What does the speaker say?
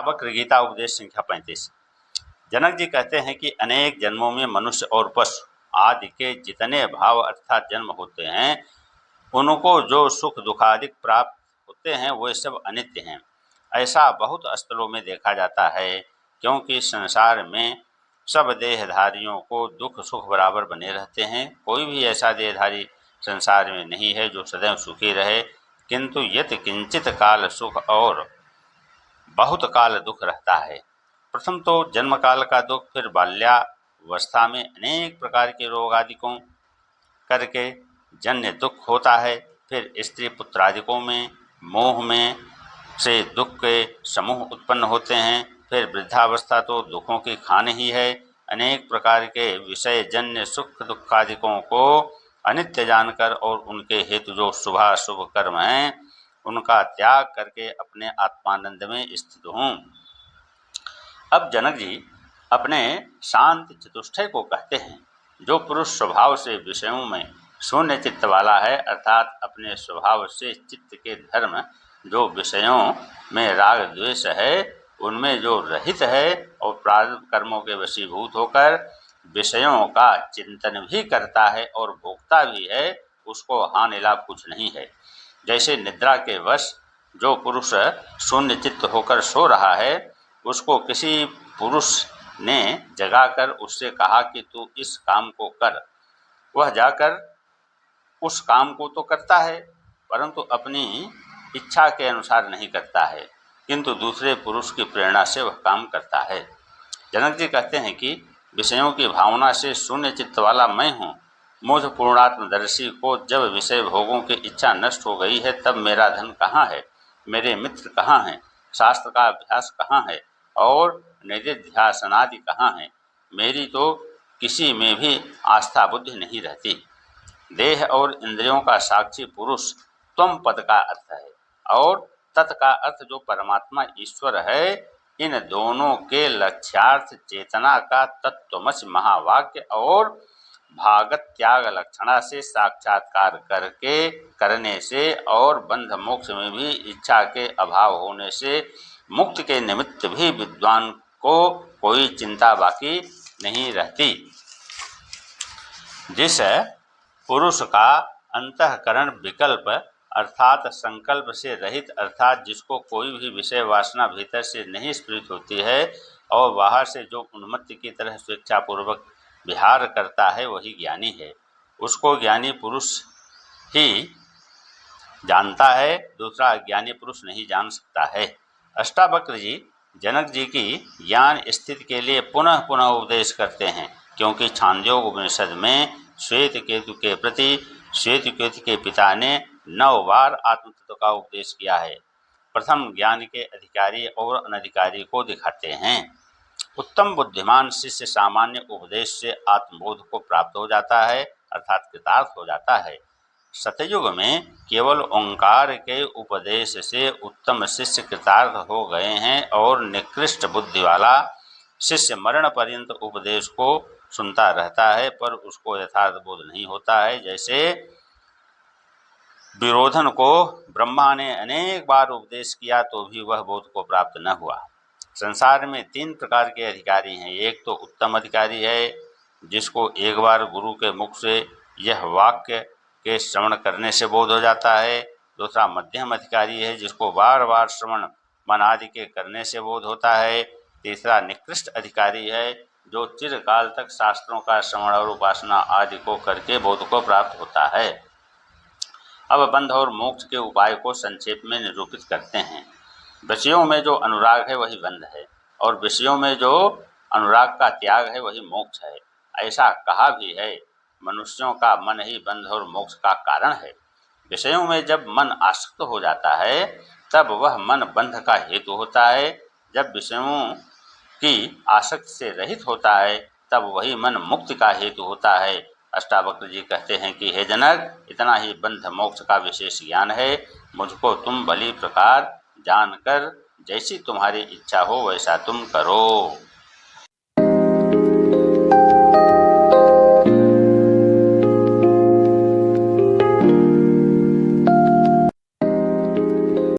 अष्टावक्र गीता उपदेश संख्या 35। जनक जी कहते हैं कि अनेक जन्मों में मनुष्य और पशु आदि के जितने भाव अर्थात जन्म होते हैं, उनको जो सुख दुखादि प्राप्त होते हैं वे सब अनित्य हैं। ऐसा बहुत स्थलों में देखा जाता है, क्योंकि संसार में सब देहधारियों को दुख सुख बराबर बने रहते हैं। कोई भी ऐसा देहधारी संसार में नहीं है जो सदैव सुखी रहे, किंतु यत किंचित काल सुख और बहुत काल दुख रहता है। प्रथम तो जन्म काल का दुख, फिर बाल्यावस्था में अनेक प्रकार के रोग आदिकों करके जन्य दुख होता है, फिर स्त्री पुत्रादिकों में मोह में से दुख के समूह उत्पन्न होते हैं, फिर वृद्धावस्था तो दुखों की खान ही है। अनेक प्रकार के विषय जन्य सुख दुखादिकों को अनित्य जानकर और उनके हेतु जो शुभाशुभ कर्म हैं उनका त्याग करके अपने आत्मानंद में स्थित हूँ। अब जनक जी अपने शांत चतुष्टय को कहते हैं, जो पुरुष स्वभाव से विषयों में शून्य चित्त वाला है, अर्थात अपने स्वभाव से चित्त के धर्म जो विषयों में राग द्वेष है उनमें जो रहित है और प्रारब्ध कर्मों के वशीभूत होकर विषयों का चिंतन भी करता है और भोगता भी है, उसको हानि लाभ कुछ नहीं है। जैसे निद्रा के वश जो पुरुष शून्य चित्त होकर सो रहा है, उसको किसी पुरुष ने जगाकर उससे कहा कि तू इस काम को कर, वह जाकर उस काम को तो करता है परंतु अपनी इच्छा के अनुसार नहीं करता है, किंतु दूसरे पुरुष की प्रेरणा से वह काम करता है। जनक जी कहते हैं कि विषयों की भावना से शून्य चित्त वाला मैं हूँ। मुझ पूर्णात्मदर्शी को जब विषय भोगों की इच्छा नष्ट हो गई है, तब मेरा धन कहाँ है, मेरे मित्र कहाँ हैं, शास्त्र का अभ्यास कहाँ है और निधिध्यासनादि कहाँ है। मेरी तो किसी में भी आस्था बुद्धि नहीं रहती। देह और इंद्रियों का साक्षी पुरुष त्वम पद का अर्थ है और तत् का अर्थ जो परमात्मा ईश्वर है। इन दोनों के लक्ष्यार्थ चेतना का तत्त्वमसि महावाक्य और भागत त्याग लक्षणा से साक्षात्कार करके करने से और बंध मोक्ष में भी इच्छा के अभाव होने से मुक्ति के निमित्त भी विद्वान को कोई चिंता बाकी नहीं रहती। जिस पुरुष का अंतःकरण विकल्प अर्थात संकल्प से रहित, अर्थात जिसको कोई भी विषय वासना भीतर से नहीं स्फुरित होती है और बाहर से जो उन्मत्त की तरह स्वेच्छापूर्वक विहार करता है, वही ज्ञानी है। उसको ज्ञानी पुरुष ही जानता है, दूसरा अज्ञानी पुरुष नहीं जान सकता है। अष्टावक्र जी जनक जी की ज्ञान स्थिति के लिए पुनः पुनः उपदेश करते हैं, क्योंकि छांदोग्य उपनिषद में श्वेत केतु के प्रति श्वेत केतु के पिता ने 9 बार आत्मतत्व का उपदेश किया है। प्रथम ज्ञान के अधिकारी और अनधिकारी को दिखाते हैं। उत्तम बुद्धिमान शिष्य सामान्य उपदेश से आत्मबोध को प्राप्त हो जाता है, अर्थात कृतार्थ हो जाता है। सतयुग में केवल ओंकार के उपदेश से उत्तम शिष्य कृतार्थ हो गए हैं और निकृष्ट बुद्धि वाला शिष्य मरण पर्यंत उपदेश को सुनता रहता है, पर उसको यथार्थ बोध नहीं होता है। जैसे विरोधन को ब्रह्मा ने अनेक बार उपदेश किया तो भी वह बोध को प्राप्त न हुआ। संसार में 3 प्रकार के अधिकारी हैं। एक तो उत्तम अधिकारी है, जिसको एक बार गुरु के मुख से यह वाक्य के श्रवण करने से बोध हो जाता है। दूसरा मध्यम अधिकारी है, जिसको बार बार श्रवण मन आदि के करने से बोध होता है। तीसरा निकृष्ट अधिकारी है, जो चिरकाल तक शास्त्रों का श्रवण और उपासना आदि को करके बोध को प्राप्त होता है। अब बंध और मोक्ष के उपाय को संक्षेप में निरूपित करते हैं। विषयों में जो अनुराग है वही बंध है और विषयों में जो अनुराग का त्याग है वही मोक्ष है। ऐसा कहा भी है, मनुष्यों का मन ही बंध और मोक्ष का कारण है। विषयों में जब मन आसक्त हो जाता है तब वह मन बंध का हेतु होता है। जब विषयों की आसक्ति से रहित होता है तब वही मन मुक्ति का हेतु होता है। अष्टावक्र जी कहते हैं कि हे जनक, इतना ही बंध मोक्ष का विशेष ज्ञान है। मुझको तुम भली प्रकार जानकर जैसी तुम्हारी इच्छा हो वैसा तुम करो।